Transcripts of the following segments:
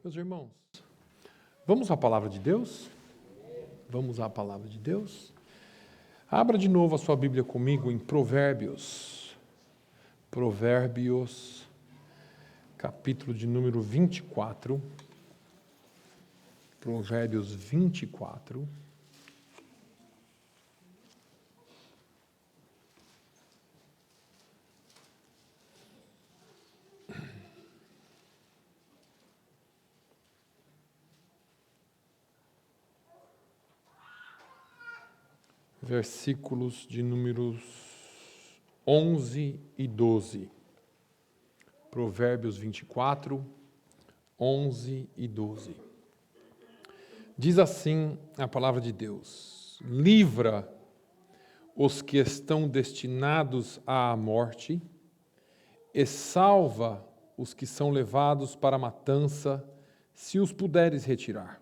Meus irmãos, vamos à palavra de Deus? Vamos à palavra de Deus? Abra de novo a sua Bíblia comigo em Provérbios. Provérbios, capítulo de número 24. Provérbios 24. Versículos de números 11 e 12. Provérbios 24, 11 e 12. Diz assim a palavra de Deus: livra os que estão destinados à morte e salva os que são levados para a matança, se os puderes retirar.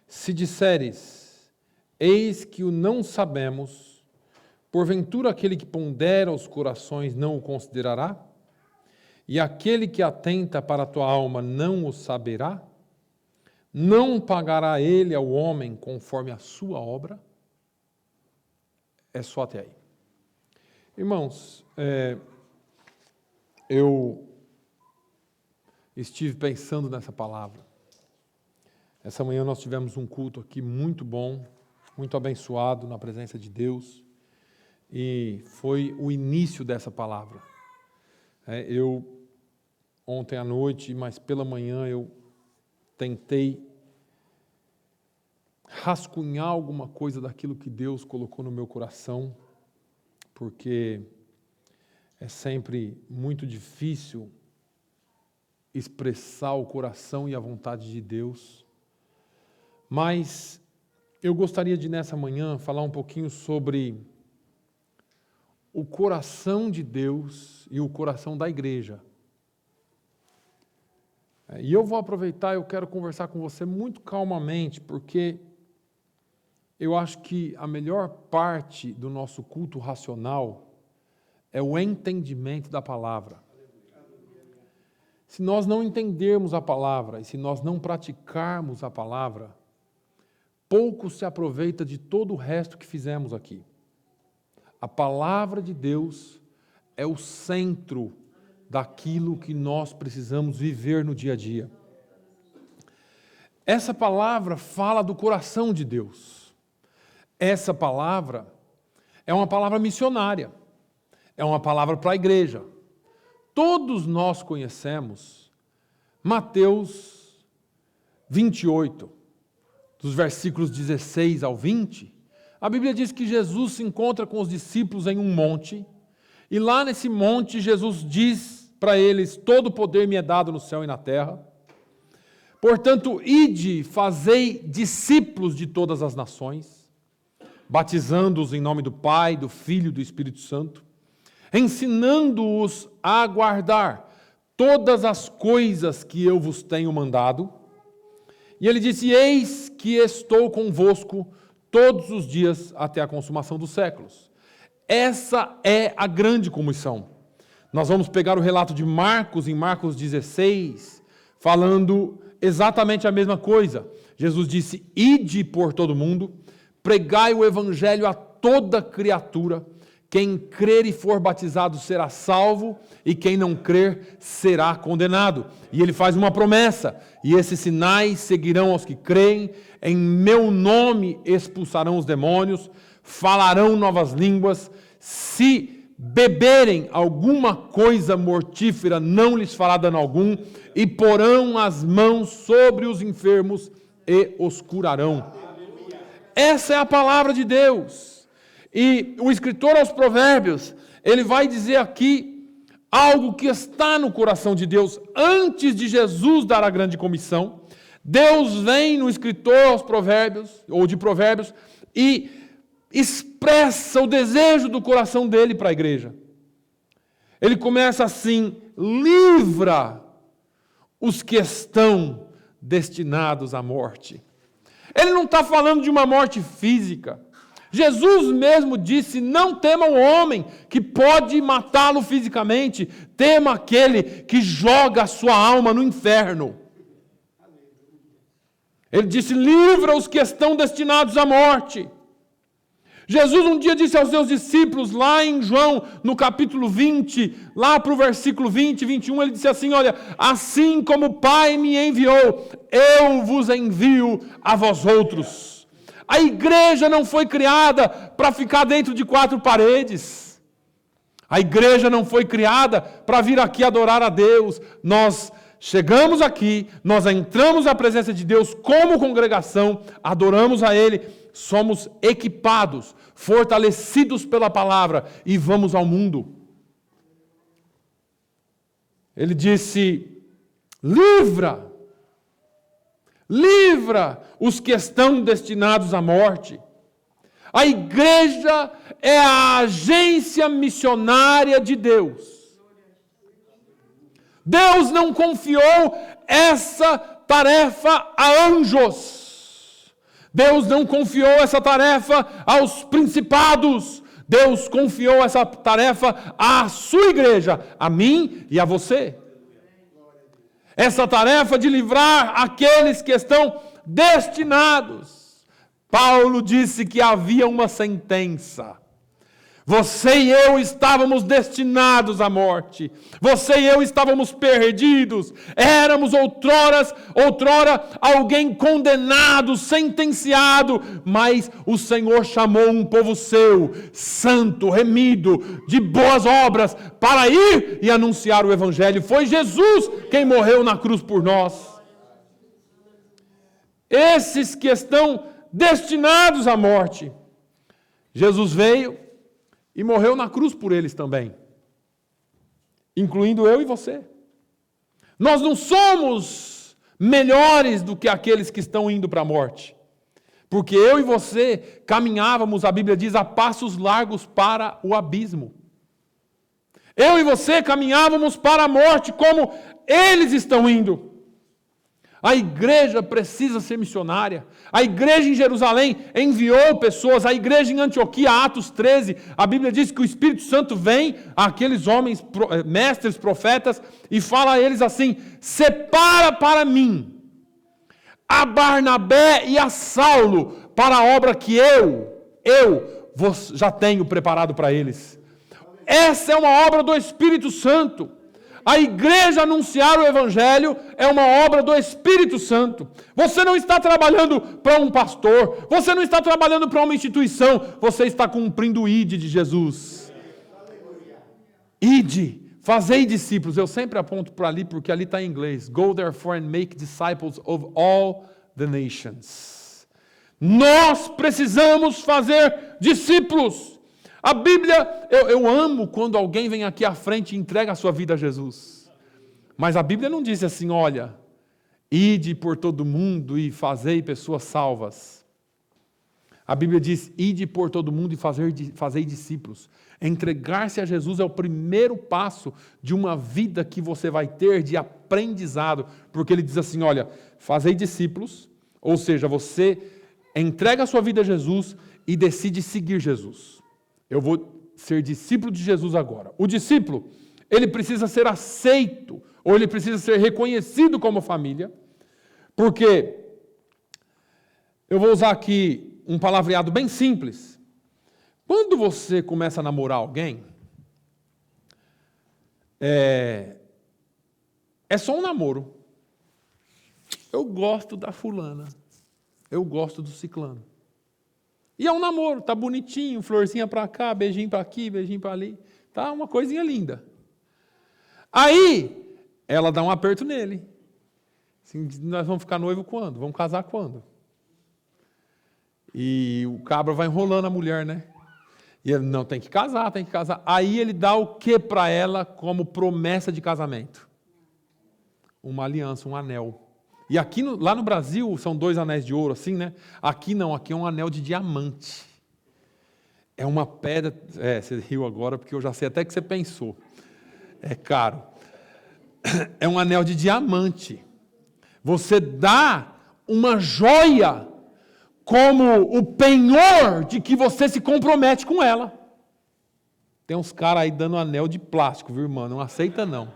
Se disseres: eis que o não sabemos, porventura aquele que pondera os corações não o considerará? E aquele que atenta para a tua alma não o saberá? Não pagará ele ao homem conforme a sua obra? É só até aí. Irmãos, eu estive pensando nessa palavra. Essa manhã nós tivemos um culto aqui muito bom, muito abençoado na presença de Deus, e foi o início dessa palavra. Ontem à noite, mas pela manhã, eu tentei rascunhar alguma coisa daquilo que Deus colocou no meu coração, porque é sempre muito difícil expressar o coração e a vontade de Deus, mas eu gostaria de, nessa manhã, falar um pouquinho sobre o coração de Deus e o coração da igreja. E eu vou aproveitar, eu quero conversar com você muito calmamente, porque eu acho que a melhor parte do nosso culto racional é o entendimento da palavra. Se nós não entendermos a palavra e se nós não praticarmos a palavra, pouco se aproveita de todo o resto que fizemos aqui. A palavra de Deus é o centro daquilo que nós precisamos viver no dia a dia. Essa palavra fala do coração de Deus. Essa palavra é uma palavra missionária. É uma palavra para a igreja. Todos nós conhecemos Mateus 28. Dos versículos 16 ao 20, a Bíblia diz que Jesus se encontra com os discípulos em um monte, e lá nesse monte Jesus diz para eles: todo poder me é dado no céu e na terra, portanto, ide, fazei discípulos de todas as nações, batizando-os em nome do Pai, do Filho e do Espírito Santo, ensinando-os a guardar todas as coisas que eu vos tenho mandado. E ele disse: eis que estou convosco todos os dias até a consumação dos séculos. Essa é a grande comissão. Nós vamos pegar o relato de Marcos, em Marcos 16, falando exatamente a mesma coisa. Jesus disse: ide por todo mundo, pregai o evangelho a toda criatura. Quem crer e for batizado será salvo, e quem não crer será condenado. E ele faz uma promessa: e esses sinais seguirão aos que creem, em meu nome expulsarão os demônios, falarão novas línguas, se beberem alguma coisa mortífera não lhes fará dano algum, e porão as mãos sobre os enfermos e os curarão. Essa é a palavra de Deus. E o escritor aos Provérbios, ele vai dizer aqui algo que está no coração de Deus. Antes de Jesus dar a grande comissão, Deus vem no escritor aos Provérbios, ou de Provérbios, e expressa o desejo do coração dele para a igreja. Ele começa assim: livra os que estão destinados à morte. Ele não está falando de uma morte física. Jesus mesmo disse: não tema o homem que pode matá-lo fisicamente, tema aquele que joga a sua alma no inferno. Ele disse: livra os que estão destinados à morte. Jesus um dia disse aos seus discípulos, lá em João, no capítulo 20, lá para o versículo 20, 21, ele disse assim: olha, assim como o Pai me enviou, eu vos envio a vós outros. A igreja não foi criada para ficar dentro de quatro paredes. A igreja não foi criada para vir aqui adorar a Deus. Nós chegamos aqui, nós entramos na presença de Deus como congregação, adoramos a Ele, somos equipados, fortalecidos pela palavra e vamos ao mundo. Ele disse: livra os que estão destinados à morte. A igreja é a agência missionária de Deus. Deus não confiou essa tarefa a anjos. Deus não confiou essa tarefa aos principados. Deus confiou essa tarefa à sua igreja, a mim e a você. Essa tarefa de livrar aqueles que estão destinados. Paulo disse que havia uma sentença. Você e eu estávamos destinados à morte. Você e eu estávamos perdidos. Éramos outrora alguém condenado, sentenciado. Mas o Senhor chamou um povo seu, santo, remido, de boas obras, para ir e anunciar o Evangelho. Foi Jesus quem morreu na cruz por nós. Esses que estão destinados à morte. Jesus veio e morreu na cruz por eles também, incluindo eu e você. Nós não somos melhores do que aqueles que estão indo para a morte, porque eu e você caminhávamos, a Bíblia diz, a passos largos para o abismo. Eu e você caminhávamos para a morte como eles estão indo. A igreja precisa ser missionária. A igreja em Jerusalém enviou pessoas. A igreja em Antioquia, Atos 13, a Bíblia diz que o Espírito Santo vem àqueles homens, mestres, profetas, e fala a eles assim: separa para mim a Barnabé e a Saulo para a obra que eu já tenho preparado para eles. Essa é uma obra do Espírito Santo. A igreja anunciar o Evangelho é uma obra do Espírito Santo. Você não está trabalhando para um pastor, você não está trabalhando para uma instituição, você está cumprindo o ID de Jesus. ID, fazei discípulos. Eu sempre aponto para ali, porque ali está em inglês. Go therefore and make disciples of all the nations. Nós precisamos fazer discípulos. A Bíblia, eu amo quando alguém vem aqui à frente e entrega a sua vida a Jesus. Mas a Bíblia não diz assim: olha, ide por todo mundo e fazei pessoas salvas. A Bíblia diz: ide por todo mundo e fazei discípulos. Entregar-se a Jesus é o primeiro passo de uma vida que você vai ter de aprendizado. Porque ele diz assim: olha, fazei discípulos, ou seja, você entrega a sua vida a Jesus e decide seguir Jesus. Eu vou ser discípulo de Jesus agora. O discípulo, ele precisa ser aceito, ou ele precisa ser reconhecido como família, porque eu vou usar aqui um palavreado bem simples. Quando você começa a namorar alguém, é só um namoro. Eu gosto da fulana, eu gosto do ciclano. E é um namoro, tá bonitinho, florzinha para cá, beijinho para aqui, beijinho para ali. Tá uma coisinha linda. Aí, ela dá um aperto nele. Assim, nós vamos ficar noivo quando? Vamos casar quando? E o cabra vai enrolando a mulher, né? E ele, não, tem que casar, tem que casar. Aí ele dá o que para ela como promessa de casamento? Uma aliança, um anel. E aqui, lá no Brasil, são 2 anéis de ouro, assim, né? Aqui não, aqui é um anel de diamante. É uma pedra... você riu agora, porque eu já sei até que você pensou. É caro. É um anel de diamante. Você dá uma joia como o penhor de que você se compromete com ela. Tem uns caras aí dando anel de plástico, viu, irmão? Não aceita, não.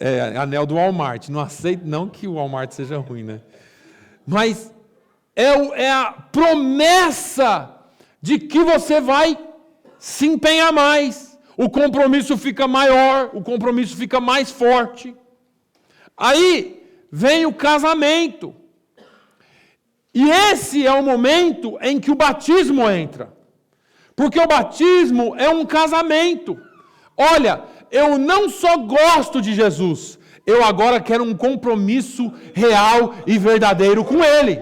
É, anel do Walmart. Não aceito, não que o Walmart seja ruim, né? Mas é a promessa de que você vai se empenhar mais. O compromisso fica maior, o compromisso fica mais forte. Aí vem o casamento. E esse é o momento em que o batismo entra. Porque o batismo é um casamento. Olha, eu não só gosto de Jesus, eu agora quero um compromisso real e verdadeiro com Ele.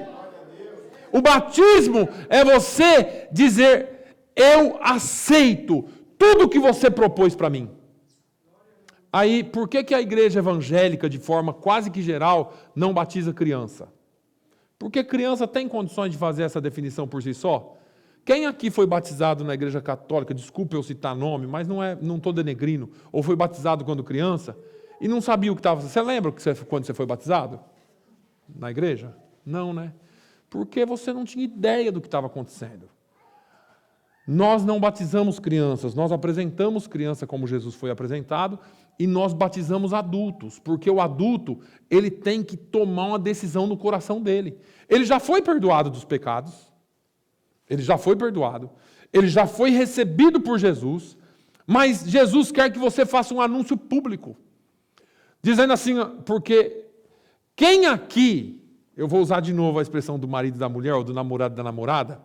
O batismo é você dizer, eu aceito tudo que você propôs para mim. Aí, por que a igreja evangélica, de forma quase que geral, não batiza criança? Porque criança tem condições de fazer essa definição por si só? Quem aqui foi batizado na igreja católica, desculpe eu citar nome, mas não estou denegrindo, ou foi batizado quando criança, e não sabia o que estava... Você lembra quando você foi batizado? Na igreja? Não, né? Porque você não tinha ideia do que estava acontecendo. Nós não batizamos crianças, nós apresentamos criança como Jesus foi apresentado, e nós batizamos adultos, porque o adulto, ele tem que tomar uma decisão no coração dele. Ele já foi perdoado dos pecados, ele já foi perdoado, ele já foi recebido por Jesus, mas Jesus quer que você faça um anúncio público, dizendo assim, porque quem aqui, eu vou usar de novo a expressão do marido da mulher, ou do namorado da namorada,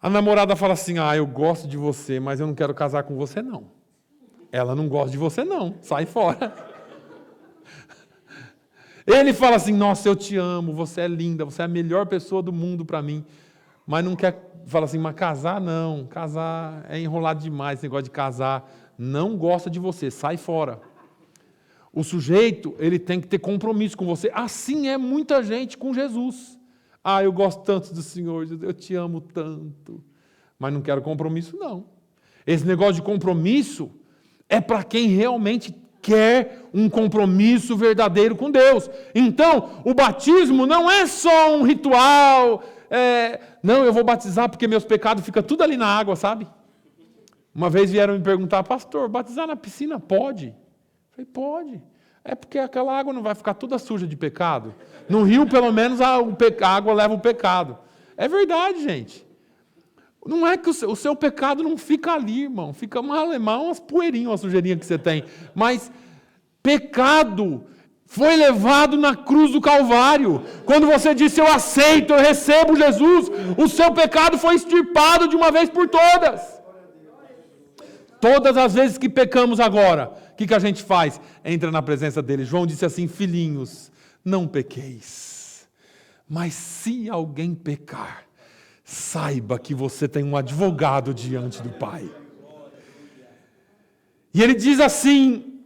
a namorada fala assim, eu gosto de você, mas eu não quero casar com você não. Ela não gosta de você não, sai fora. Ele fala assim, nossa, eu te amo, você é linda, você é a melhor pessoa do mundo para mim, mas não quer, fala assim, mas casar não, casar é enrolado demais, esse negócio de casar, não gosta de você, sai fora. O sujeito, ele tem que ter compromisso com você, assim é muita gente com Jesus. Eu gosto tanto do Senhor, eu te amo tanto, mas não quero compromisso não. Esse negócio de compromisso é para quem realmente quer um compromisso verdadeiro com Deus. Então, o batismo não é só um ritual, não, eu vou batizar porque meus pecados ficam tudo ali na água, sabe? Uma vez vieram me perguntar, pastor, batizar na piscina pode? Eu falei, pode. É porque aquela água não vai ficar toda suja de pecado. No rio, pelo menos, a água leva o pecado. É verdade, gente. Não é que o seu pecado não fica ali, irmão. Fica umas poeirinhas, uma sujeirinha que você tem. Mas pecado foi levado na cruz do Calvário. Quando você disse, eu aceito, eu recebo Jesus, o seu pecado foi extirpado de uma vez por todas. Todas as vezes que pecamos agora, o que a gente faz? Entra na presença dele. João disse assim, filhinhos, não pequeis. Mas se alguém pecar, saiba que você tem um advogado diante do Pai. E ele diz assim,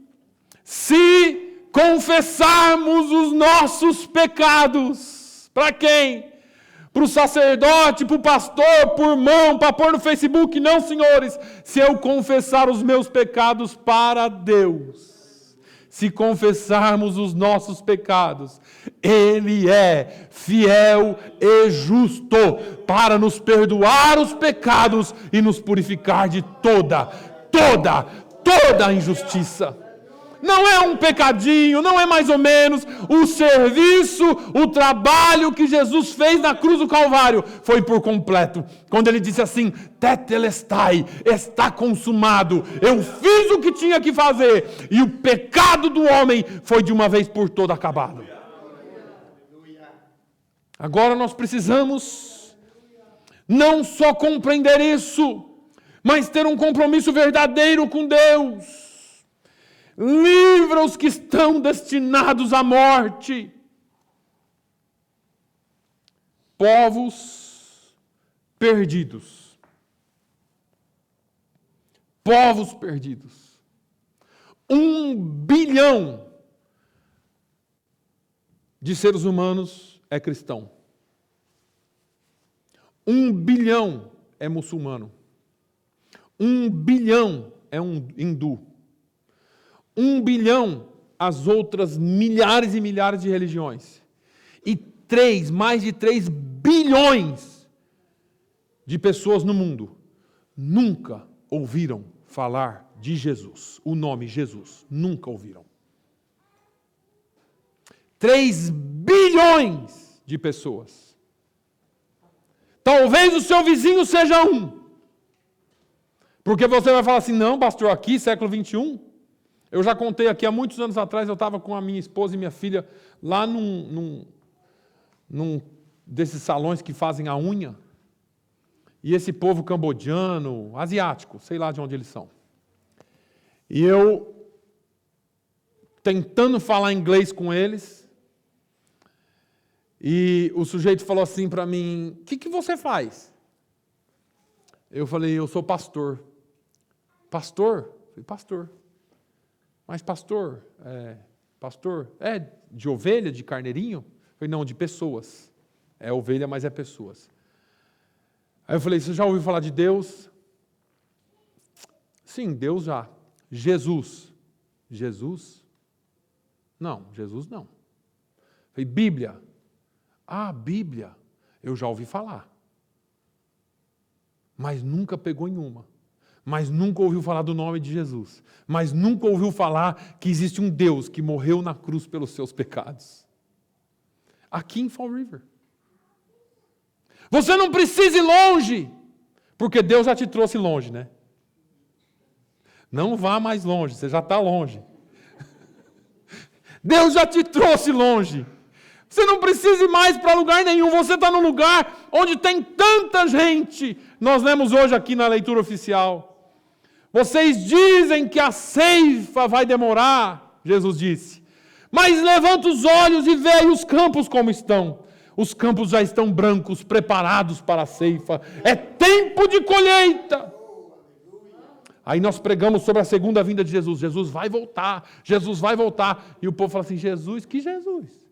se confessarmos os nossos pecados, para quem? Para o sacerdote, para o pastor, por mão, para pôr no Facebook? Não, senhores. Se eu confessar os meus pecados para Deus, se confessarmos os nossos pecados, Ele é fiel e justo para nos perdoar os pecados e nos purificar de toda injustiça. Não é um pecadinho, não é mais ou menos. O serviço, o trabalho que Jesus fez na cruz do Calvário foi por completo. Quando ele disse assim, tetelestai, está consumado. Eu fiz o que tinha que fazer. E o pecado do homem foi de uma vez por todas acabado. Agora nós precisamos não só compreender isso, mas ter um compromisso verdadeiro com Deus. Livra os que estão destinados à morte. Povos perdidos. Povos perdidos. 1 bilhão de seres humanos é cristão. 1 bilhão é muçulmano. 1 bilhão é um hindu. 1 bilhão as outras milhares e milhares de religiões. E mais de 3 bilhões de pessoas no mundo nunca ouviram falar de Jesus. O nome Jesus. Nunca ouviram. 3 bilhões de pessoas. Talvez o seu vizinho seja um. Porque você vai falar assim, não, pastor, aqui, século 21. Eu já contei aqui, há muitos anos atrás, eu estava com a minha esposa e minha filha lá num desses salões que fazem a unha. E esse povo cambodiano, asiático, sei lá de onde eles são. E eu tentando falar inglês com eles. E o sujeito falou assim para mim, o que você faz? Eu falei, eu sou pastor. Pastor? Eu falei, pastor. Mas pastor, de ovelha, de carneirinho? Eu falei, não, de pessoas. É ovelha, mas é pessoas. Aí eu falei, você já ouviu falar de Deus? Sim, Deus já. Jesus? Jesus? Não, Jesus não. Eu falei, Bíblia? Ah, Bíblia, eu já ouvi falar. Mas nunca pegou em uma. Mas nunca ouviu falar do nome de Jesus. Mas nunca ouviu falar que existe um Deus que morreu na cruz pelos seus pecados. Aqui em Fall River. Você não precisa ir longe, porque Deus já te trouxe longe, né? Não vá mais longe, você já está longe. Deus já te trouxe longe. Você não precisa ir mais para lugar nenhum, você está num lugar onde tem tanta gente. Nós lemos hoje aqui na leitura oficial. Vocês dizem que a ceifa vai demorar, Jesus disse. Mas levanta os olhos e vê aí os campos como estão. Os campos já estão brancos, preparados para a ceifa. É tempo de colheita. Aí nós pregamos sobre a segunda vinda de Jesus. Jesus vai voltar, Jesus vai voltar. E o povo fala assim, Jesus, que Jesus?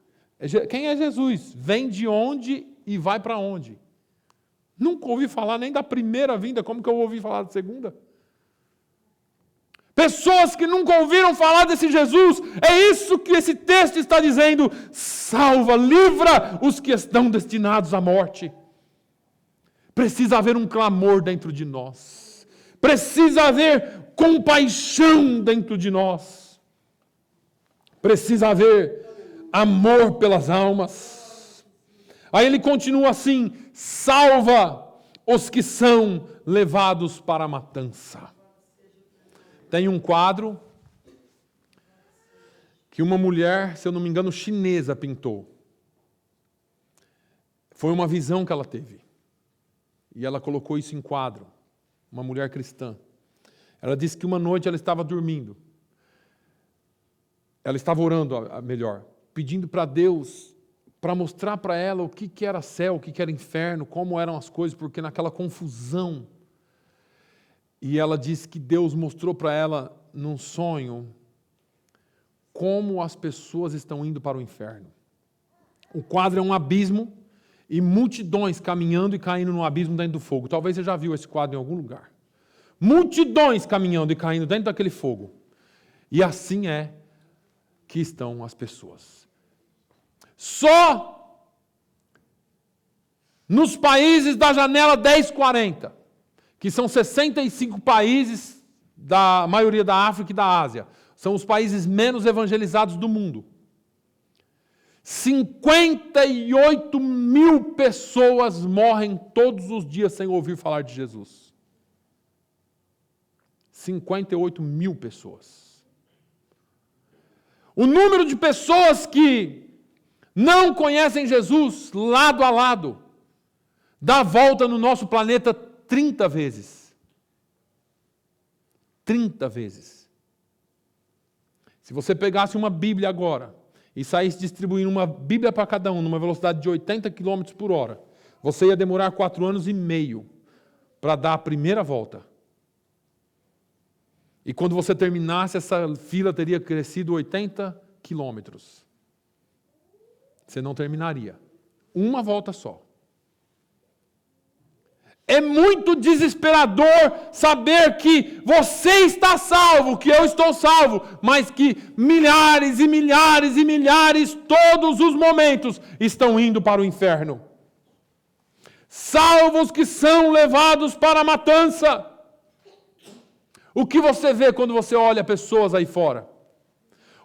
Quem é Jesus? Vem de onde e vai para onde? Nunca ouvi falar nem da primeira vinda, como que eu ouvi falar da segunda? Pessoas que nunca ouviram falar desse Jesus, é isso que esse texto está dizendo. Salva, livra os que estão destinados à morte. Precisa haver um clamor dentro de nós. Precisa haver compaixão dentro de nós. Precisa haver amor pelas almas. Aí ele continua assim, salva os que são levados para a matança. Tem um quadro que uma mulher, se eu não me engano, chinesa pintou. Foi uma visão que ela teve. E ela colocou isso em quadro. Uma mulher cristã. Ela disse que uma noite ela estava dormindo. Ela estava orando, melhor, pedindo para Deus, para mostrar para ela o que era céu, o que era inferno, como eram as coisas, porque naquela confusão. E ela disse que Deus mostrou para ela, num sonho, como as pessoas estão indo para o inferno. O quadro é um abismo e multidões caminhando e caindo no abismo dentro do fogo. Talvez você já viu esse quadro em algum lugar. Multidões caminhando e caindo dentro daquele fogo. E assim é que estão as pessoas. Só nos países da janela 1040, que são 65 países, da maioria da África e da Ásia, são os países menos evangelizados do mundo. 58 mil pessoas morrem todos os dias sem ouvir falar de Jesus. 58 mil pessoas. O número de pessoas que não conhecem Jesus, lado a lado, dá volta no nosso planeta 30 vezes. 30 vezes. Se você pegasse uma Bíblia agora e saísse distribuindo uma Bíblia para cada um numa velocidade de 80 km por hora, você ia demorar 4 anos e meio para dar a primeira volta. E quando você terminasse, essa fila teria crescido 80 quilômetros. Você não terminaria. Uma volta só. É muito desesperador saber que você está salvo, que eu estou salvo, mas que milhares e milhares e milhares, todos os momentos, estão indo para o inferno. Salvos que são levados para a matança. O que você vê quando você olha pessoas aí fora?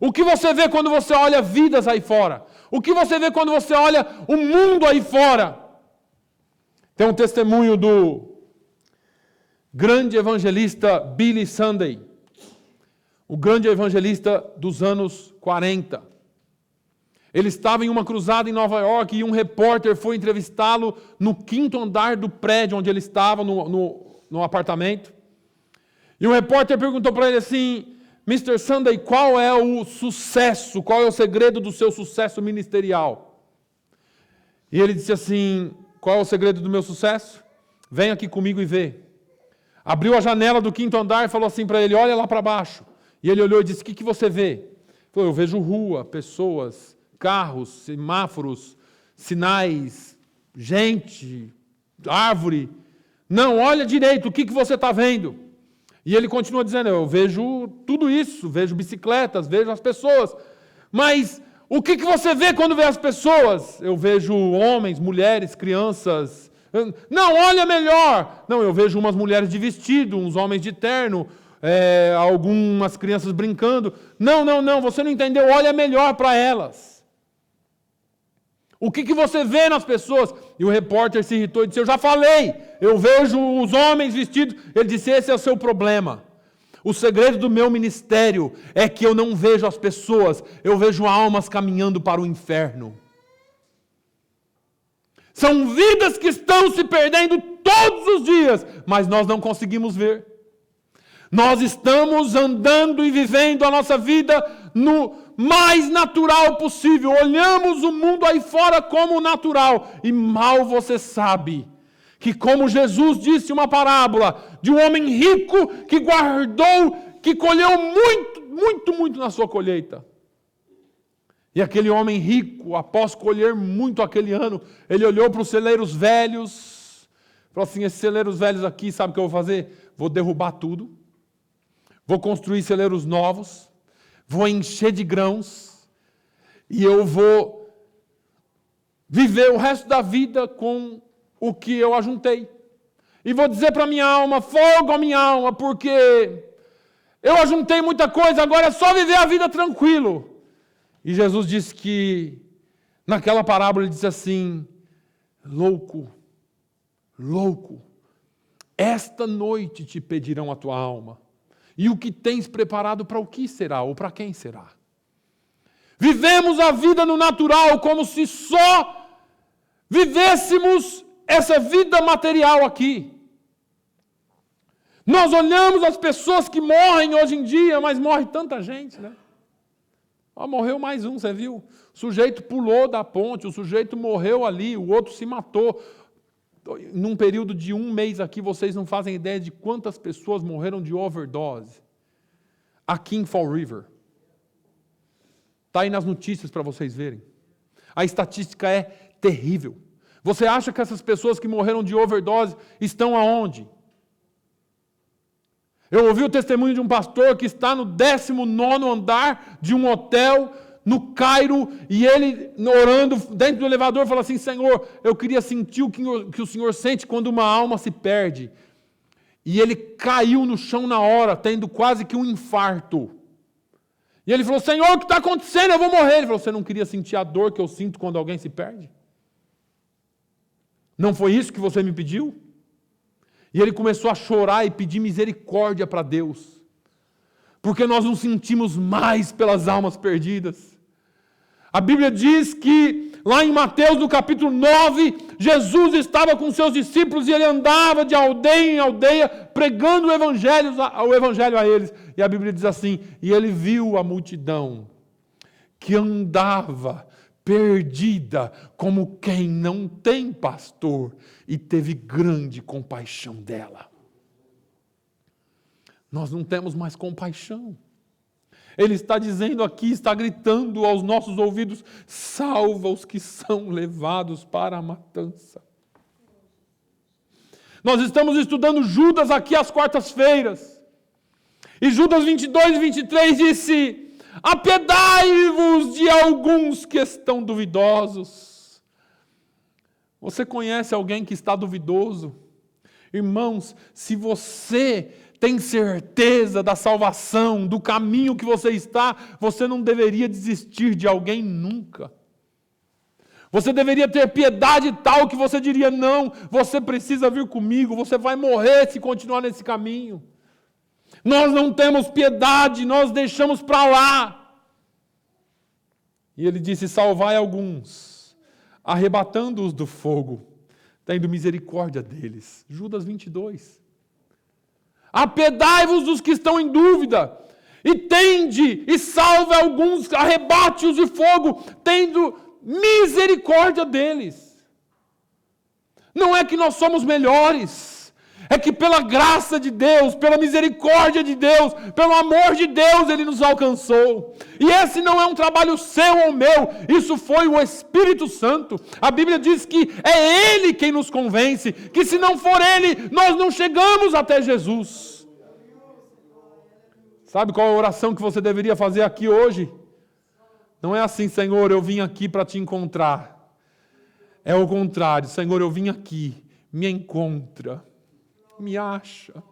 O que você vê quando você olha vidas aí fora? O que você vê quando você olha o mundo aí fora? Tem um testemunho do grande evangelista Billy Sunday, o grande evangelista dos anos 40. Ele estava em uma cruzada em Nova York e um repórter foi entrevistá-lo no 5º andar do prédio onde ele estava, no apartamento. E o repórter perguntou para ele assim: Mr. Sunday, qual é o sucesso, qual é o segredo do seu sucesso ministerial? E ele disse assim: qual é o segredo do meu sucesso? Vem aqui comigo e vê. Abriu a janela do 5º andar e falou assim para ele: olha lá para baixo. E ele olhou e disse: o que você vê? Ele falou: eu vejo rua, pessoas, carros, semáforos, sinais, gente, árvore. Não, olha direito, o que você está vendo? E ele continua dizendo: eu vejo tudo isso, vejo bicicletas, vejo as pessoas. Mas o que você vê quando vê as pessoas? Eu vejo homens, mulheres, crianças. Não, olha melhor. Não, eu vejo umas mulheres de vestido, uns homens de terno, algumas crianças brincando. Não, você não entendeu, olha melhor para elas. O que você vê nas pessoas? E o repórter se irritou e disse: eu já falei, eu vejo os homens vestidos. Ele disse: esse é o seu problema. O segredo do meu ministério é que eu não vejo as pessoas, eu vejo almas caminhando para o inferno. São vidas que estão se perdendo todos os dias, mas nós não conseguimos ver. Nós estamos andando e vivendo a nossa vida no mais natural possível. Olhamos o mundo aí fora como natural. E mal você sabe que, como Jesus disse uma parábola de um homem rico que guardou, que colheu muito na sua colheita. E aquele homem rico, após colher muito aquele ano, ele olhou para os celeiros velhos, falou assim: esses celeiros velhos aqui, sabe o que eu vou fazer? Vou derrubar tudo. Vou construir celeiros novos, vou encher de grãos e eu vou viver o resto da vida com o que eu ajuntei. E vou dizer para a minha alma: folga a minha alma, porque eu ajuntei muita coisa, agora é só viver a vida tranquilo. E Jesus disse que, naquela parábola, ele disse assim: louco, esta noite te pedirão a tua alma. E o que tens preparado para o que será, ou para quem será? Vivemos a vida no natural como se só vivêssemos essa vida material aqui. Nós olhamos as pessoas que morrem hoje em dia, mas morre tanta gente, né? Morreu mais um, você viu? O sujeito pulou da ponte, o sujeito morreu ali, o outro se matou. Num período de 1 mês aqui, vocês não fazem ideia de quantas pessoas morreram de overdose. Aqui em Fall River. Está aí nas notícias para vocês verem. A estatística é terrível. Você acha que essas pessoas que morreram de overdose estão aonde? Eu ouvi o testemunho de um pastor que está no 19º andar de um hotel no Cairo, e ele orando dentro do elevador falou assim: Senhor, eu queria sentir o que o Senhor sente quando uma alma se perde. E ele caiu no chão na hora, tendo quase que um infarto. E ele falou: Senhor, o que está acontecendo? Eu vou morrer. Ele falou: você não queria sentir a dor que eu sinto quando alguém se perde? Não foi isso que você me pediu? E ele começou a chorar e pedir misericórdia para Deus. Porque nós nos sentimos mais pelas almas perdidas. A Bíblia diz que, lá em Mateus, no capítulo 9, Jesus estava com seus discípulos e ele andava de aldeia em aldeia, pregando o evangelho a eles. E a Bíblia diz assim: e ele viu a multidão que andava perdida como quem não tem pastor, e teve grande compaixão dela. Nós não temos mais compaixão. Ele está dizendo aqui, está gritando aos nossos ouvidos: salva os que são levados para a matança. Nós estamos estudando Judas aqui às quartas-feiras. E Judas 22 e 23 disse: apiedai-vos de alguns que estão duvidosos. Você conhece alguém que está duvidoso? Irmãos, se você tem certeza da salvação, do caminho que você está, você não deveria desistir de alguém nunca. Você deveria ter piedade tal que você diria, não, você precisa vir comigo, você vai morrer se continuar nesse caminho. Nós não temos piedade, nós deixamos para lá. E ele disse, salvai alguns, arrebatando-os do fogo, tendo misericórdia deles. Judas 22. Apedai-vos dos que estão em dúvida, e tende, e salve alguns, arrebate-os de fogo, tendo misericórdia deles. Não é que nós somos melhores, é que pela graça de Deus, pela misericórdia de Deus, pelo amor de Deus, Ele nos alcançou. E esse não é um trabalho seu ou meu, isso foi o Espírito Santo. A Bíblia diz que é Ele quem nos convence, que se não for Ele, nós não chegamos até Jesus. Sabe qual é a oração que você deveria fazer aqui hoje? Não é assim, Senhor, eu vim aqui para te encontrar. É o contrário, Senhor, eu vim aqui, me encontra, me acha.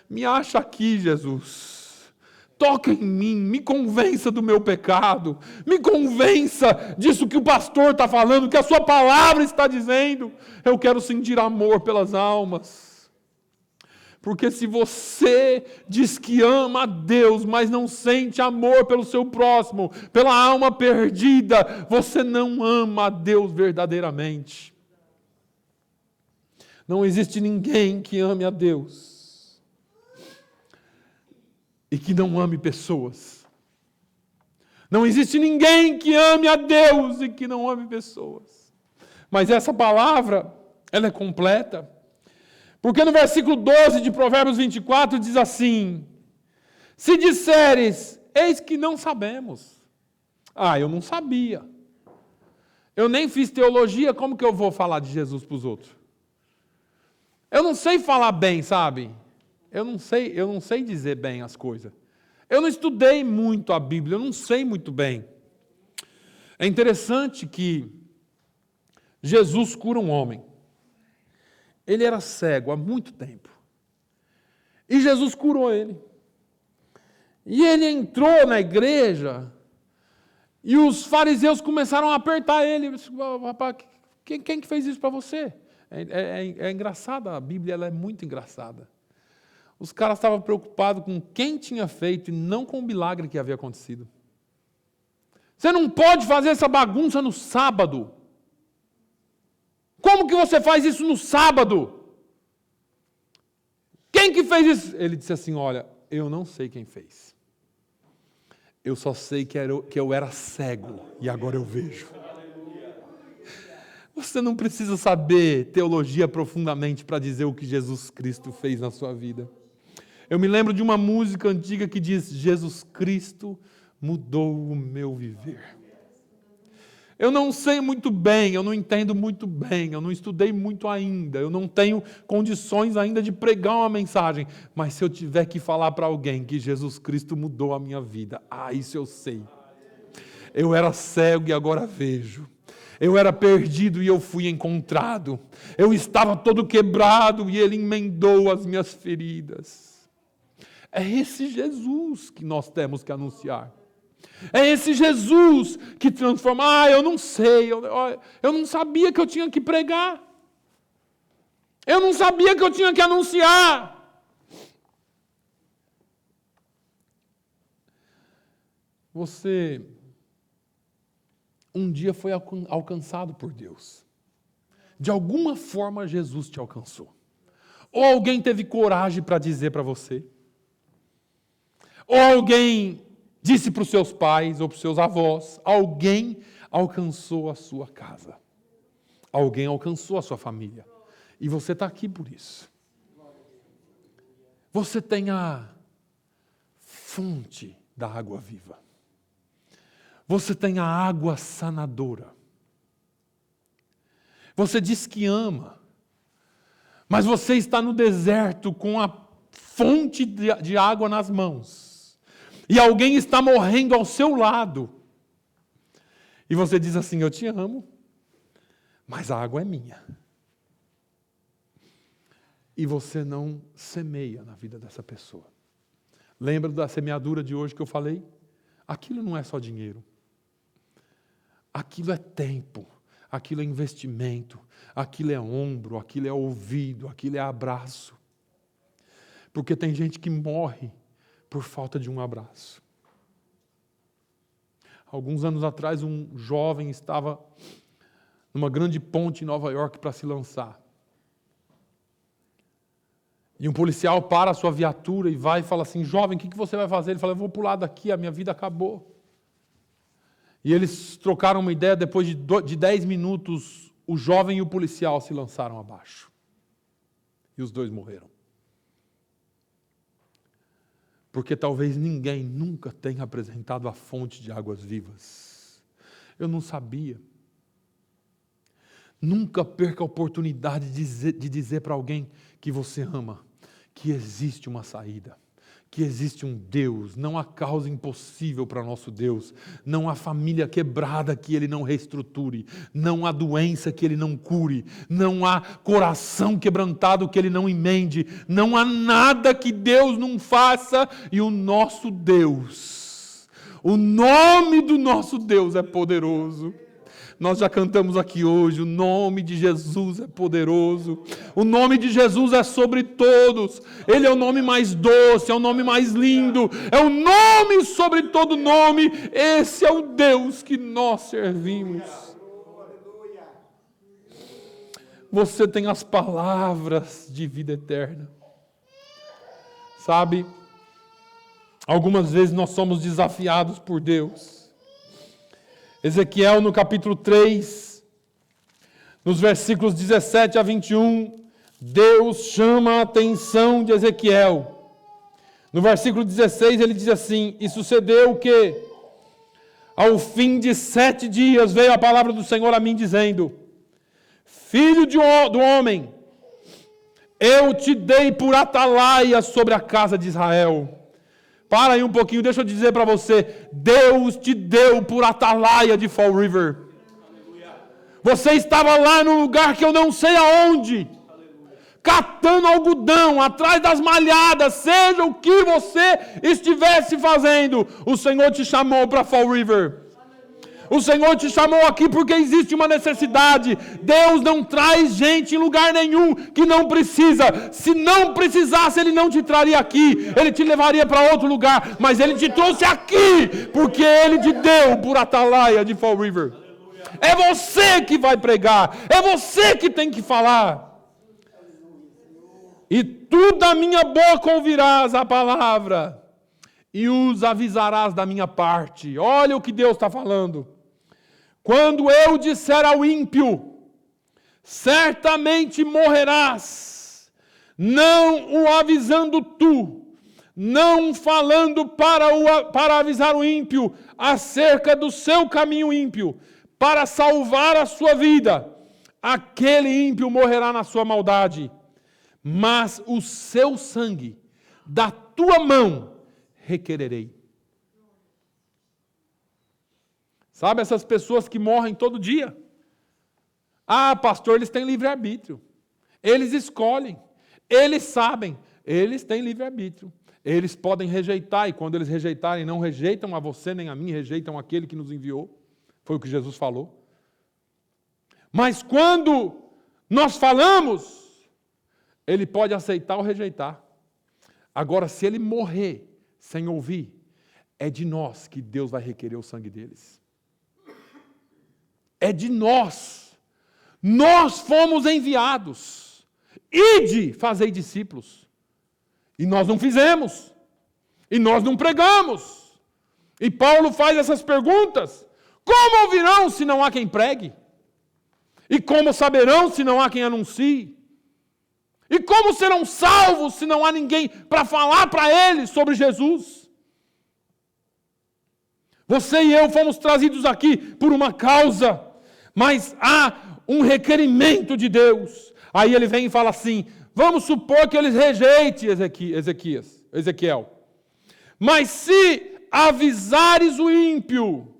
Me acha aqui, Jesus. Toca em mim, me convença do meu pecado, me convença disso que o pastor está falando, que a sua palavra está dizendo. Eu quero sentir amor pelas almas. Porque se você diz que ama a Deus, mas não sente amor pelo seu próximo, pela alma perdida, você não ama a Deus verdadeiramente. Não existe ninguém que ame a Deus e que não ame pessoas. Não existe ninguém que ame a Deus e que não ame pessoas. Mas essa palavra, ela é completa. Porque no versículo 12 de Provérbios 24 diz assim, se disseres, eis que não sabemos. Ah, eu não sabia. Eu nem fiz teologia, como que eu vou falar de Jesus para os outros? Eu não sei falar bem, sabe? Eu não sei dizer bem as coisas. Eu não estudei muito a Bíblia, eu não sei muito bem. É interessante que Jesus cura um homem. Ele era cego há muito tempo. E Jesus curou ele. E ele entrou na igreja e os fariseus começaram a apertar ele. Rapaz, quem que fez isso para você? É engraçada, a Bíblia ela é muito engraçada. Os caras estavam preocupados com quem tinha feito e não com o milagre que havia acontecido. Você não pode fazer essa bagunça no sábado. Como que você faz isso no sábado? Quem que fez isso? Ele disse assim, olha, eu não sei quem fez. Eu só sei que eu era cego e agora eu vejo. Você não precisa saber teologia profundamente para dizer o que Jesus Cristo fez na sua vida. Eu me lembro de uma música antiga que diz, Jesus Cristo mudou o meu viver. Eu não sei muito bem, eu não entendo muito bem, eu não estudei muito ainda, eu não tenho condições ainda de pregar uma mensagem, mas se eu tiver que falar para alguém que Jesus Cristo mudou a minha vida, isso eu sei. Eu era cego e agora vejo. Eu era perdido e eu fui encontrado. Eu estava todo quebrado e Ele emendou as minhas feridas. É esse Jesus que nós temos que anunciar. É esse Jesus que transforma. Eu não sei, eu não sabia que eu tinha que pregar. Eu não sabia que eu tinha que anunciar. Você um dia foi alcançado por Deus. De alguma forma Jesus te alcançou. Ou alguém teve coragem para dizer para você. Ou alguém disse para os seus pais ou para os seus avós, alguém alcançou a sua casa. Alguém alcançou a sua família. E você está aqui por isso. Você tem a fonte da água viva. Você tem a água sanadora. Você diz que ama, mas você está no deserto com a fonte de água nas mãos. E alguém está morrendo ao seu lado. E você diz assim, eu te amo, mas a água é minha. E você não semeia na vida dessa pessoa. Lembra da semeadura de hoje que eu falei? Aquilo não é só dinheiro. aquilo é tempo, aquilo é investimento, aquilo é ombro, aquilo é ouvido, aquilo é abraço. Porque tem gente que morre por falta de um abraço. Alguns anos atrás, um jovem estava numa grande ponte em Nova York para se lançar. E um policial para a sua viatura e vai e fala assim: jovem, o que você vai fazer? Ele fala: eu vou pular daqui, a minha vida acabou. E eles trocaram uma ideia, depois de 10 minutos, o jovem e o policial se lançaram abaixo. E os dois morreram. Porque talvez ninguém nunca tenha apresentado a fonte de águas vivas. Eu não sabia. Nunca perca a oportunidade de dizer para alguém que você ama, que existe uma saída, que existe um Deus. Não há causa impossível para nosso Deus. Não há família quebrada que Ele não reestruture. Não há doença que Ele não cure. Não há coração quebrantado que Ele não emende. Não há nada que Deus não faça. E o nosso Deus, o nome do nosso Deus é poderoso. Nós já cantamos aqui hoje, o nome de Jesus é poderoso. O nome de Jesus é sobre todos. Ele é o nome mais doce, é o nome mais lindo. É o nome sobre todo nome. Esse é o Deus que nós servimos. Você tem as palavras de vida eterna. Sabe, algumas vezes nós somos desafiados por Deus. Ezequiel, no capítulo 3, nos versículos 17 a 21, Deus chama a atenção de Ezequiel. No versículo 16, ele diz assim: e sucedeu que, ao fim de 7 dias, veio a palavra do Senhor a mim, dizendo: filho do homem, eu te dei por atalaia sobre a casa de Israel. Para aí um pouquinho, deixa eu dizer para você, Deus te deu por atalaia de Fall River. Você estava lá num lugar que eu não sei aonde, catando algodão, atrás das malhadas, seja o que você estivesse fazendo, o Senhor te chamou para Fall River. O Senhor te chamou aqui porque existe uma necessidade. Deus não traz gente em lugar nenhum que não precisa. Se não precisasse, Ele não te traria aqui. Ele te levaria para outro lugar. Mas Ele te trouxe aqui porque Ele te deu por atalaia de Fall River. É você que vai pregar. É você que tem que falar. E tu da minha boca ouvirás a palavra e os avisarás da minha parte. Olha o que Deus está falando. Quando eu disser ao ímpio, certamente morrerás, não o avisando tu, não falando para avisar o ímpio acerca do seu caminho ímpio, para salvar a sua vida, aquele ímpio morrerá na sua maldade, mas o seu sangue da tua mão requererei. Sabe essas pessoas que morrem todo dia? Ah, pastor, eles têm livre-arbítrio. Eles escolhem. Eles sabem. Eles têm livre-arbítrio. Eles podem rejeitar, e quando eles rejeitarem, não rejeitam a você nem a mim, rejeitam aquele que nos enviou. Foi o que Jesus falou. Mas quando nós falamos, ele pode aceitar ou rejeitar. Agora, se ele morrer sem ouvir, é de nós que Deus vai requerer o sangue deles. É de nós. Nós fomos enviados. Ide, fazei discípulos. E nós não fizemos. E nós não pregamos. E Paulo faz essas perguntas. Como ouvirão se não há quem pregue? E como saberão se não há quem anuncie? E como serão salvos se não há ninguém para falar para eles sobre Jesus? Você e eu fomos trazidos aqui por uma causa, mas há um requerimento de Deus. Aí ele vem e fala assim: vamos supor que eles rejeitem Ezequiel. Mas se avisares o ímpio,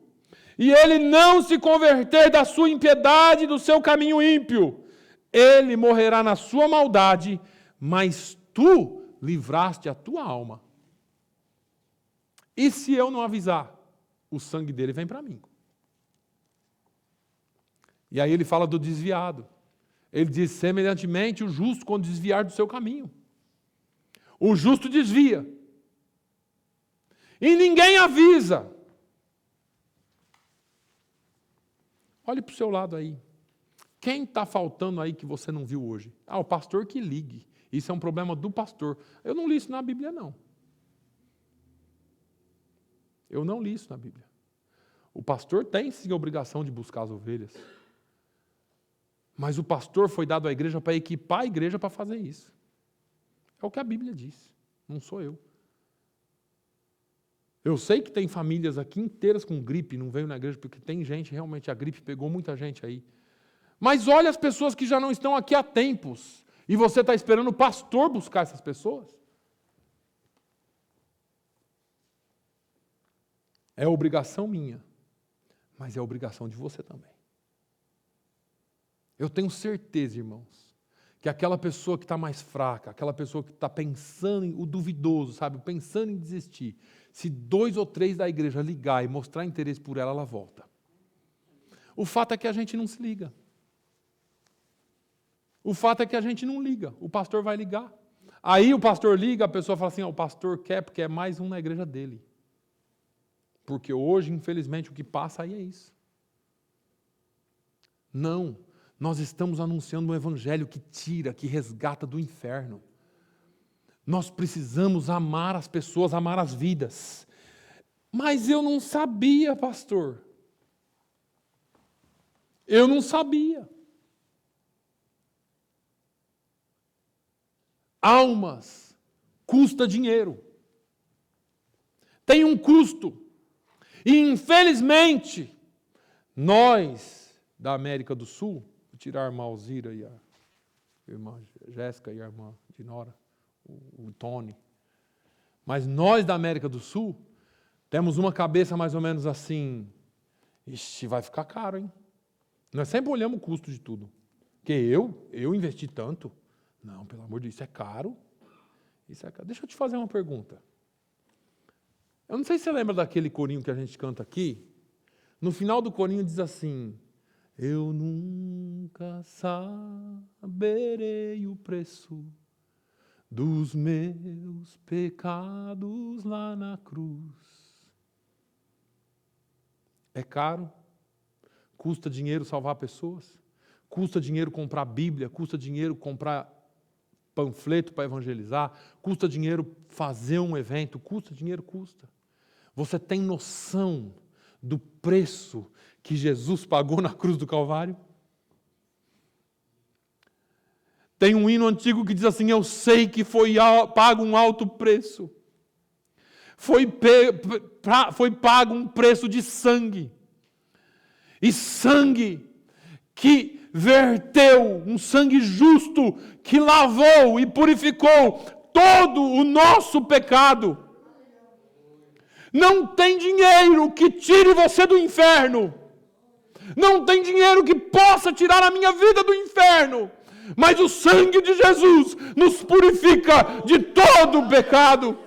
e ele não se converter da sua impiedade, do seu caminho ímpio, ele morrerá na sua maldade, mas tu livraste a tua alma. E se eu não avisar, o sangue dele vem para mim. E aí ele fala do desviado. Ele diz, semelhantemente, o justo quando desviar do seu caminho. O justo desvia. E ninguém avisa. Olhe para o seu lado aí. Quem está faltando aí que você não viu hoje? Ah, o pastor que ligue. Isso é um problema do pastor. Eu não li isso na Bíblia, não. Eu não li isso na Bíblia. O pastor tem sim a obrigação de buscar as ovelhas. Mas o pastor foi dado à igreja para equipar a igreja para fazer isso. É o que a Bíblia diz. Não sou eu. Eu sei que tem famílias aqui inteiras com gripe, não veio na igreja, porque tem gente, realmente a gripe pegou muita gente aí. Mas olha as pessoas que já não estão aqui há tempos. E você está esperando o pastor buscar essas pessoas? É obrigação minha, mas é obrigação de você também. Eu tenho certeza, irmãos, que aquela pessoa que está mais fraca, aquela pessoa que está pensando em o duvidoso, sabe, pensando em desistir, se 2 ou 3 da igreja ligar e mostrar interesse por ela, ela volta. O fato é que a gente não se liga. O fato é que a gente não liga. O pastor vai ligar. Aí o pastor liga, a pessoa fala assim, o pastor quer porque é mais um na igreja dele. Porque hoje, infelizmente, o que passa aí é isso. Não. Nós estamos anunciando um evangelho que tira, que resgata do inferno. Nós precisamos amar as pessoas, amar as vidas. Mas eu não sabia, pastor. Eu não sabia. Almas custa dinheiro. Tem um custo. E, infelizmente, nós da América do Sul, vou tirar a irmã Alzira e a irmã Jéssica e a irmã Dinora, o Tony, mas nós da América do Sul temos uma cabeça mais ou menos assim, ixi, vai ficar caro, hein? Nós sempre olhamos o custo de tudo. Porque eu investi tanto. Não, pelo amor de Deus, isso é caro. Isso é caro. Deixa eu te fazer uma pergunta. Eu não sei se você lembra daquele corinho que a gente canta aqui. No final do corinho diz assim, eu nunca saberei o preço dos meus pecados lá na cruz. É caro, custa dinheiro salvar pessoas, custa dinheiro comprar Bíblia, custa dinheiro comprar panfleto para evangelizar, custa dinheiro fazer um evento, custa dinheiro, custa. Você tem noção do preço que Jesus pagou na cruz do Calvário? Tem um hino antigo que diz assim, eu sei que foi pago um alto preço. Foi pago um preço de sangue. E sangue que verteu, um sangue justo, que lavou e purificou todo o nosso pecado. Não tem dinheiro que tire você do inferno. Não tem dinheiro que possa tirar a minha vida do inferno. Mas o sangue de Jesus nos purifica de todo o pecado.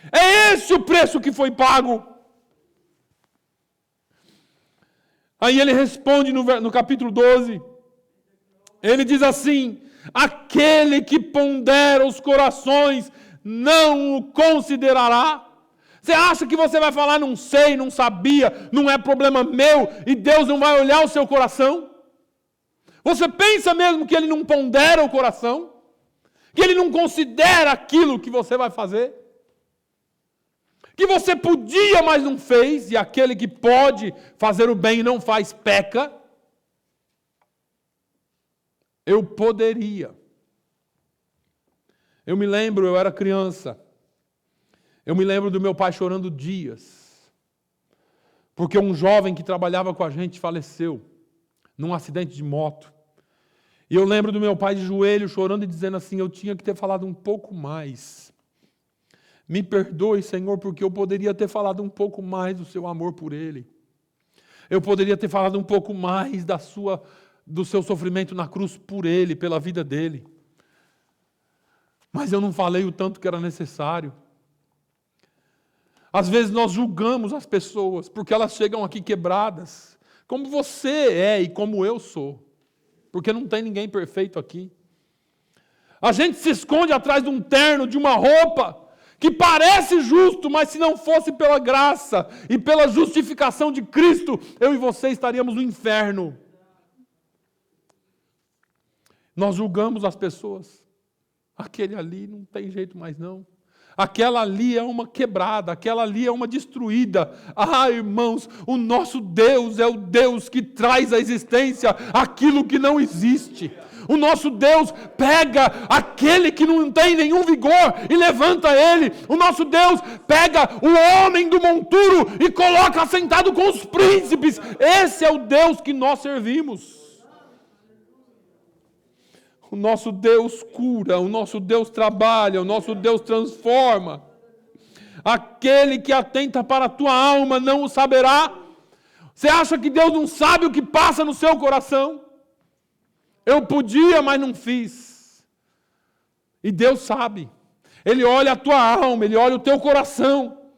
É esse o preço que foi pago. Aí ele responde no capítulo 12. Ele diz assim, aquele que pondera os corações não o considerará. Você acha que você vai falar, não sei, não sabia, não é problema meu, e Deus não vai olhar o seu coração? Você pensa mesmo que Ele não pondera o coração? Que Ele não considera aquilo que você vai fazer? Que você podia, mas não fez, e aquele que pode fazer o bem e não faz, peca? Eu poderia. Eu me lembro, eu era criança. Eu me lembro do meu pai chorando dias, porque um jovem que trabalhava com a gente faleceu num acidente de moto. E eu lembro do meu pai de joelho chorando e dizendo assim, eu tinha que ter falado um pouco mais. Me perdoe, Senhor, porque eu poderia ter falado um pouco mais do seu amor por ele. Eu poderia ter falado um pouco mais do seu sofrimento na cruz por ele, pela vida dele. Mas eu não falei o tanto que era necessário. Às vezes nós julgamos as pessoas porque elas chegam aqui quebradas, como você é e como eu sou, porque não tem ninguém perfeito aqui. A gente se esconde atrás de um terno, de uma roupa, que parece justo, mas se não fosse pela graça e pela justificação de Cristo, eu e você estaríamos no inferno. Nós julgamos as pessoas. Aquele ali não tem jeito mais não. Aquela ali é uma quebrada, aquela ali é uma destruída. Ah, irmãos, o nosso Deus é o Deus que traz à existência aquilo que não existe. O nosso Deus pega aquele que não tem nenhum vigor e levanta ele. O nosso Deus pega o homem do monturo e coloca sentado com os príncipes. Esse é o Deus que nós servimos. O nosso Deus cura, o nosso Deus trabalha, o nosso Deus transforma. Aquele que atenta para a tua alma não o saberá. Você acha que Deus não sabe o que passa no seu coração? Eu podia, mas não fiz. E Deus sabe. Ele olha a tua alma, Ele olha o teu coração.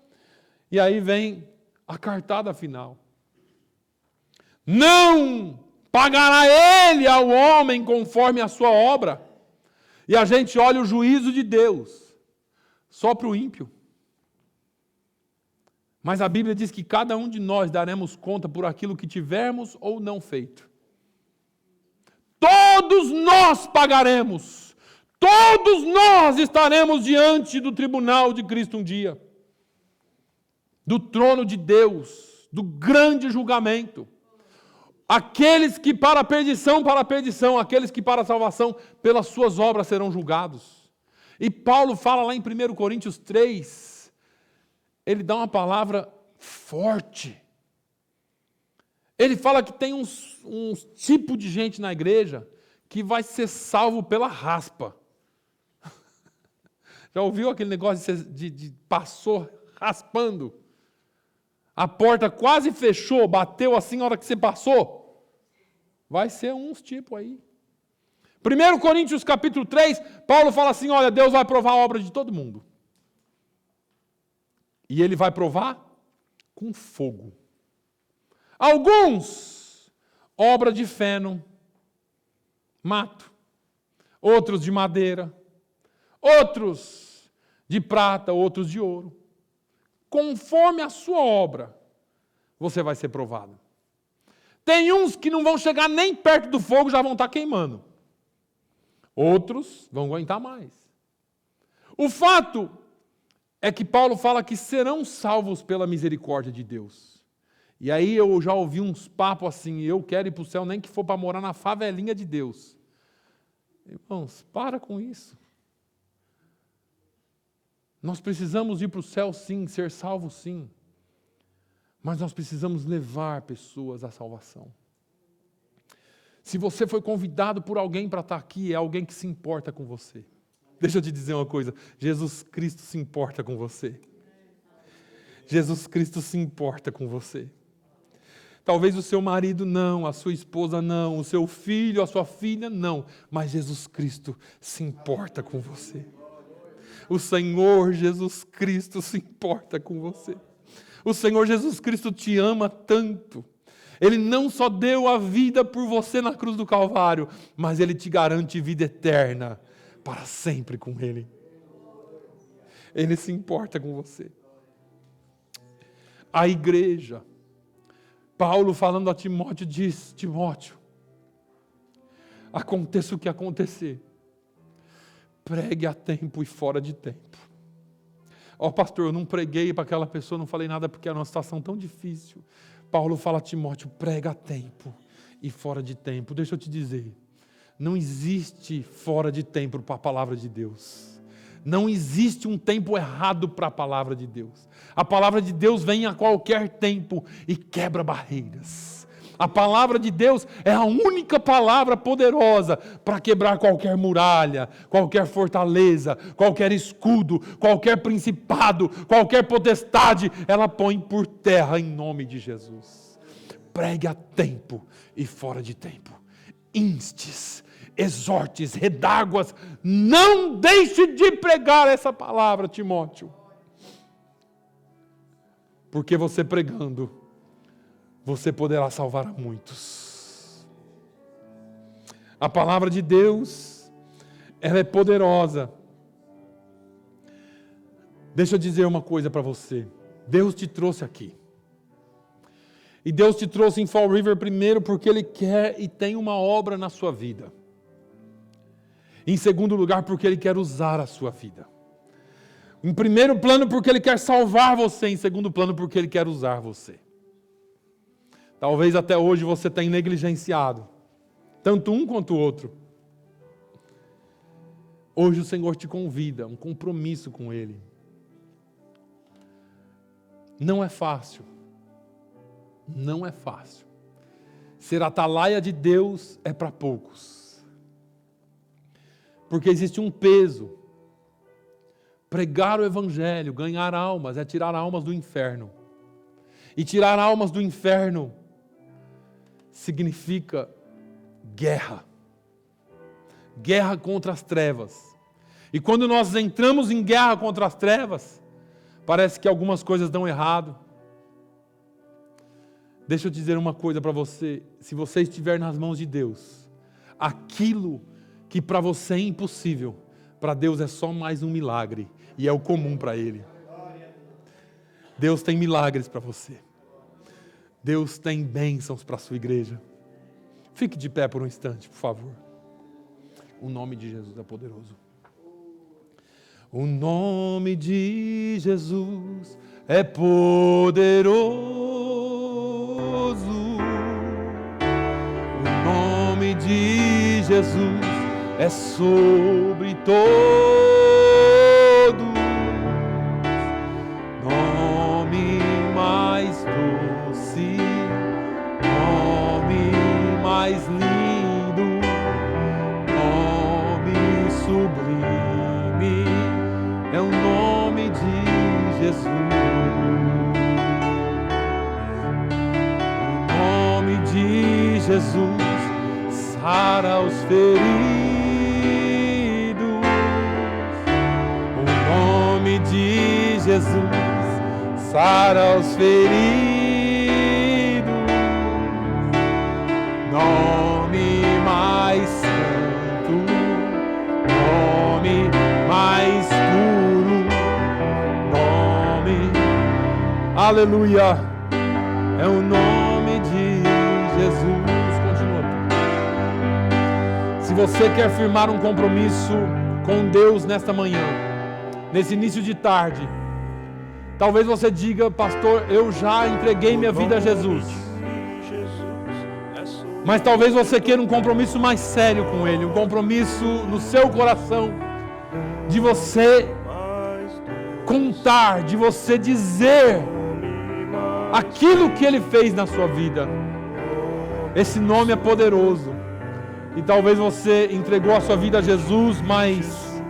E aí vem a cartada final. Não pagará Ele ao homem conforme a sua obra. E a gente olha o juízo de Deus só para o ímpio. Mas a Bíblia diz que cada um de nós daremos conta por aquilo que tivermos ou não feito. Todos nós pagaremos. Todos nós estaremos diante do tribunal de Cristo um dia. Do trono de Deus, do grande julgamento. Aqueles que para a perdição, aqueles que para a salvação, pelas suas obras serão julgados. E Paulo fala lá em 1 Coríntios 3, ele dá uma palavra forte. Ele fala que tem um tipo de gente na igreja que vai ser salvo pela raspa. Já ouviu aquele negócio de passou raspando? A porta quase fechou, bateu assim na hora que você passou. Vai ser uns tipos aí. 1 Coríntios capítulo 3, Paulo fala assim, olha, Deus vai provar a obra de todo mundo. E Ele vai provar com fogo. Alguns, obra de feno, mato. Outros de madeira. Outros de prata, outros de ouro. Conforme a sua obra, você vai ser provado. Tem uns que não vão chegar nem perto do fogo, já vão estar queimando. Outros vão aguentar mais. O fato é que Paulo fala que serão salvos pela misericórdia de Deus. E aí eu já ouvi uns papos assim, eu quero ir para o céu nem que for para morar na favelinha de Deus. Irmãos, para com isso. Nós precisamos ir para o céu sim, ser salvos sim. Mas nós precisamos levar pessoas à salvação. Se você foi convidado por alguém para estar aqui, é alguém que se importa com você. Deixa eu te dizer uma coisa, Jesus Cristo se importa com você. Jesus Cristo se importa com você. Talvez o seu marido não, a sua esposa não, o seu filho, a sua filha não, mas Jesus Cristo se importa com você. O Senhor Jesus Cristo se importa com você. O Senhor Jesus Cristo te ama tanto. Ele não só deu a vida por você na cruz do Calvário, mas Ele te garante vida eterna para sempre com Ele. Ele se importa com você. A igreja, Paulo falando a Timóteo diz, Timóteo, aconteça o que acontecer, pregue a tempo e fora de tempo. Ó pastor, eu não preguei para aquela pessoa, não falei nada porque era uma situação tão difícil. Paulo fala a Timóteo, prega a tempo e fora de tempo. Deixa eu te dizer, não existe fora de tempo para a palavra de Deus. Não existe um tempo errado para a palavra de Deus. A palavra de Deus vem a qualquer tempo e quebra barreiras. A palavra de Deus é a única palavra poderosa para quebrar qualquer muralha, qualquer fortaleza, qualquer escudo, qualquer principado, qualquer potestade. Ela põe por terra em nome de Jesus. Pregue a tempo e fora de tempo. Instes, exortes, redáguas. Não deixe de pregar essa palavra, Timóteo. Porque você pregando, você poderá salvar a muitos. A palavra de Deus, ela é poderosa. Deixa eu dizer uma coisa para você. Deus te trouxe aqui. E Deus te trouxe em Fall River primeiro porque Ele quer e tem uma obra na sua vida. Em segundo lugar, porque Ele quer usar a sua vida. Em primeiro plano, porque Ele quer salvar você. Em segundo plano, porque Ele quer usar você. Talvez até hoje você tenha negligenciado, tanto um quanto o outro. Hoje o Senhor te convida a um compromisso com Ele. Não é fácil. Não é fácil. Ser atalaia de Deus é para poucos. Porque existe um peso. Pregar o Evangelho, ganhar almas, é tirar almas do inferno. E tirar almas do inferno significa guerra. Guerra contra as trevas. E quando nós entramos em guerra contra as trevas, parece que algumas coisas dão errado. Deixa eu dizer uma coisa para você. Se você estiver nas mãos de Deus, aquilo que para você é impossível, para Deus é só mais um milagre. E é o comum para Ele. Deus tem milagres para você. Deus tem bênçãos para a sua igreja. Fique de pé por um instante, por favor. O nome de Jesus é poderoso. O nome de Jesus é poderoso. O nome de Jesus é sobre todos. Nome mais doce, nome mais lindo, nome sublime, é o nome de Jesus. O nome de Jesus sara os feridos. O nome de Jesus sara os feridos. Nome mais santo, nome mais puro, nome, aleluia, é o nome de Jesus. Continua. Se você quer firmar um compromisso com Deus nesta manhã, nesse início de tarde, talvez você diga: pastor, eu já entreguei minha vida a Jesus. Mas talvez você queira um compromisso mais sério com Ele, um compromisso no seu coração, de você contar, de você dizer aquilo que Ele fez na sua vida. Esse nome é poderoso. E talvez você entregou a sua vida a Jesus, mas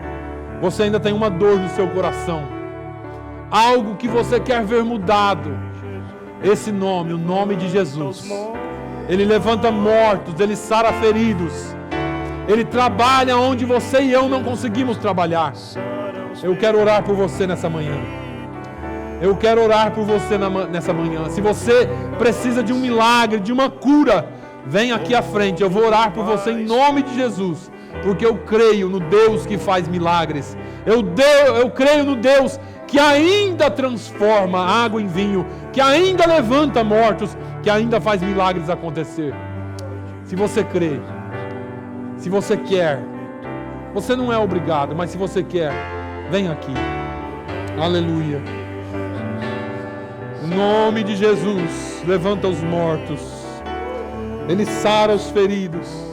você ainda tem uma dor no seu coração. Algo que você quer ver mudado. Esse nome, o nome de Jesus. Ele levanta mortos, Ele sara feridos. Ele trabalha onde você e eu não conseguimos trabalhar. Eu quero orar por você nessa manhã. Eu quero orar por você nessa manhã. Se você precisa de um milagre, de uma cura, vem aqui à frente. Eu vou orar por você em nome de Jesus. Porque eu creio no Deus que faz milagres. Eu creio no Deus que ainda transforma água em vinho, que ainda levanta mortos, que ainda faz milagres acontecer. Se você crê, se você quer, você não é obrigado, mas se você quer, vem aqui. Aleluia. Em nome de Jesus, levanta os mortos. Ele sara os feridos.